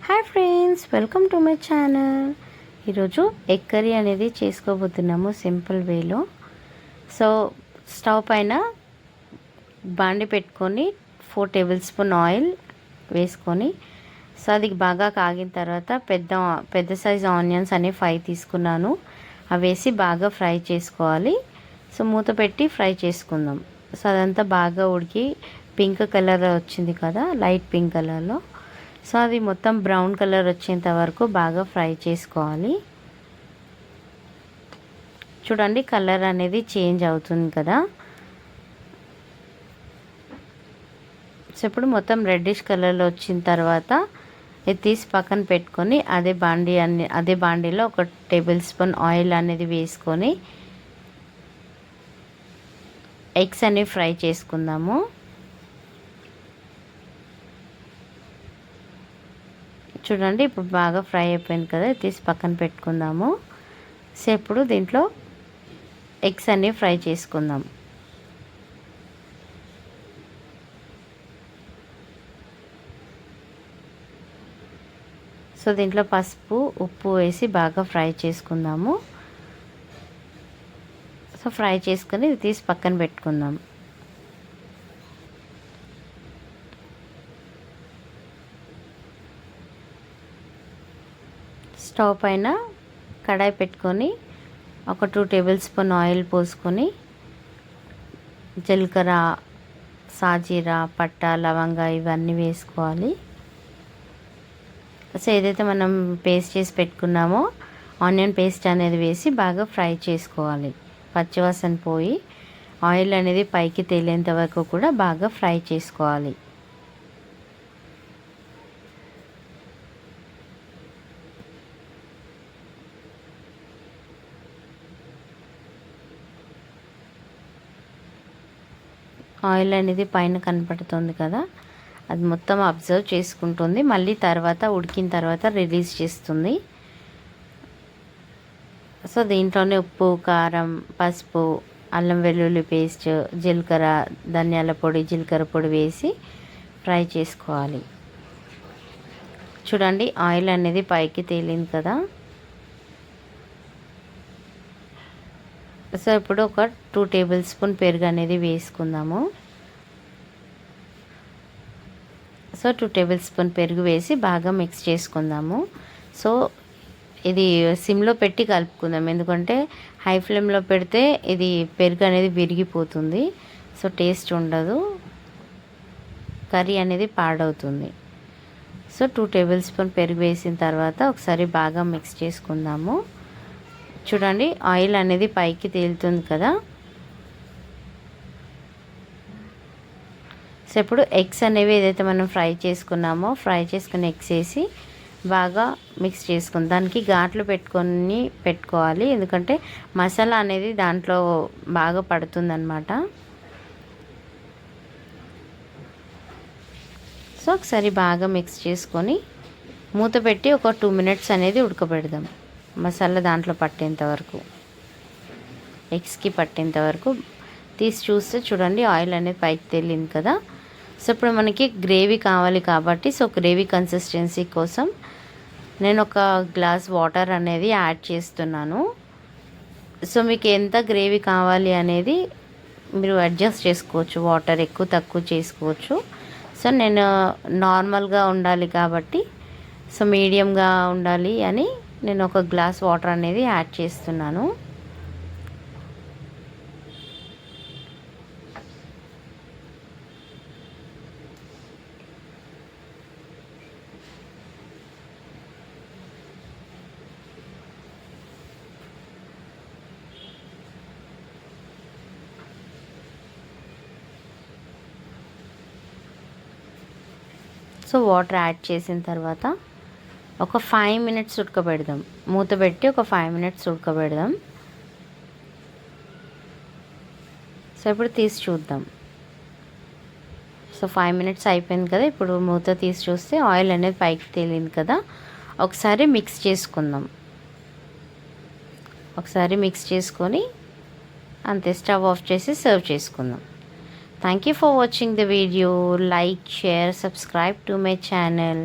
Hi friends, welcome to my channel. ఈరోజు egg curry అనేది చేసుకోబోతున్నాము simple వేలో. సో స్టవ్ పైన బాండి పెట్టుకొని 4 టేబుల్ స్పూన్ ఆయిల్ వేసుకొని, సో అది బాగా కాగిన తర్వాత పెద్ద సైజ్ ఆనియన్స్ అనేవి 5 తీసుకున్నాను. అవి వేసి బాగా ఫ్రై చేసుకోవాలి. సో మూత పెట్టి ఫ్రై చేసుకుందాం. సో అదంతా బాగా ఉడికి పింక్ కలర్ వచ్చింది కదా, లైట్ పింక్ కలర్లో. సో అది మొత్తం బ్రౌన్ కలర్ వచ్చేంత వరకు బాగా ఫ్రై చేసుకోవాలి. చూడండి, కలర్ అనేది చేంజ్ అవుతుంది కదా. సో ఇప్పుడు మొత్తం రెడ్డిష్ కలర్లో వచ్చిన తర్వాత ఇది తీసి పక్కన పెట్టుకొని అదే బాండీలో 1 టేబుల్ స్పూన్ ఆయిల్ అనేది వేసుకొని ఎగ్స్ అనేవి ఫ్రై చేసుకుందాము. చూడండి, ఇప్పుడు బాగా ఫ్రై అయిపోయింది కదా, తీసి పక్కన పెట్టుకుందాము. సో ఇప్పుడు దీంట్లో ఎగ్స్ అన్నీ ఫ్రై చేసుకుందాం. సో దీంట్లో పసుపు, ఉప్పు వేసి బాగా ఫ్రై చేసుకుందాము. సో ఫ్రై చేసుకొని ఇది తీసి పక్కన పెట్టుకుందాం. స్టవ్ పైన కడాయి పెట్టుకొని 2 టేబుల్ స్పూన్ ఆయిల్ పోసుకొని జీలకర్ర, సాజీరా, పట్ట, లవంగా ఇవన్నీ వేసుకోవాలి. సో ఏదైతే మనం పేస్ట్ చేసి పెట్టుకున్నామో ఆనియన్ పేస్ట్ అనేది వేసి బాగా ఫ్రై చేసుకోవాలి. పచ్చివాసన పోయి ఆయిల్ అనేది పైకి తేలేంత వరకు కూడా బాగా ఫ్రై చేసుకోవాలి. ఆయిల్ అనేది పైన కనపడుతుంది కదా, అది మొత్తం అబ్జర్వ్ చేసుకుంటుంది. మళ్ళీ తర్వాత ఉడికిన తర్వాత రిలీజ్ చేస్తుంది. సో దీంట్లోనే ఉప్పు, కారం, పసుపు, అల్లం వెల్లుల్లి పేస్ట్, జీలకర్ర, ధనియాల పొడి, జీలకర్ర పొడి వేసి ఫ్రై చేసుకోవాలి. చూడండి, ఆయిల్ అనేది పైకి తేలింది కదా. సో ఇప్పుడు 2 టేబుల్ స్పూన్ పెరుగు అనేది వేసుకుందాము. సో 2 టేబుల్ స్పూన్ పెరుగు వేసి బాగా మిక్స్ చేసుకుందాము. సో ఇది సిమ్లో పెట్టి కలుపుకుందాం, ఎందుకంటే హై ఫ్లేమ్లో పెడితే ఇది పెరుగు అనేది విరిగిపోతుంది. సో టేస్ట్ ఉండదు, కర్రీ అనేది పాడవుతుంది. సో 2 టేబుల్ స్పూన్ పెరుగు వేసిన తర్వాత ఒకసారి బాగా మిక్స్ చేసుకుందాము. చూడండి, ఆయిల్ అనేది పైకి తేలుతుంది కదా. సో ఇప్పుడు ఎగ్స్ అనేవి ఏదైతే మనం ఫ్రై చేసుకున్నామో ఫ్రై చేసుకున్న ఎగ్స్ వేసి బాగా మిక్స్ చేసుకుందాం. దానికి ఘాట్లు పెట్టుకోవాలి, ఎందుకంటే మసాలా అనేది దాంట్లో బాగా పడుతుందన్నమాట. సో ఒకసారి బాగా మిక్స్ చేసుకొని మూత పెట్టి 2 మినిట్స్ అనేది ఉడకబెడదాం. మసాలా దాంట్లో పట్టేంత వరకు, ఎగ్స్కి పట్టేంత వరకు. తీసి చూస్తే చూడండి, ఆయిల్ అనేది పైకి తేలింది కదా. సో ఇప్పుడు మనకి గ్రేవీ కావాలి కాబట్టి, సో గ్రేవీ కన్సిస్టెన్సీ కోసం నేను 1 గ్లాస్ వాటర్ అనేది యాడ్ చేస్తున్నాను. సో మీకు ఎంత గ్రేవీ కావాలి అనేది మీరు అడ్జస్ట్ చేసుకోవచ్చు, వాటర్ ఎక్కువ తక్కువ చేసుకోవచ్చు. సో నేను నార్మల్గా ఉండాలి కాబట్టి, సో మీడియంగా ఉండాలి అని నేను 1 గ్లాస్ వాటర్ అనేది యాడ్ చేస్తున్నాను. సో వాటర్ యాడ్ చేసిన తర్వాత 5 మినిట్స్ ఉడకబెడదాం. మూత పెట్టి 5 మినిట్స్ ఉడకబెడదాం. సో ఇప్పుడు తీసి చూద్దాం. సో 5 మినిట్స్ అయిపోయింది కదా. ఇప్పుడు మూత తీసి చూస్తే ఆయిల్ అనేది పైకి తేలింది కదా. ఒకసారి మిక్స్ చేసుకుందాం. ఒకసారి మిక్స్ చేసుకొని అంతే, స్టవ్ ఆఫ్ చేసి సర్వ్ చేసుకుందాం. Thank you for watching the video. Like, share, subscribe to my channel.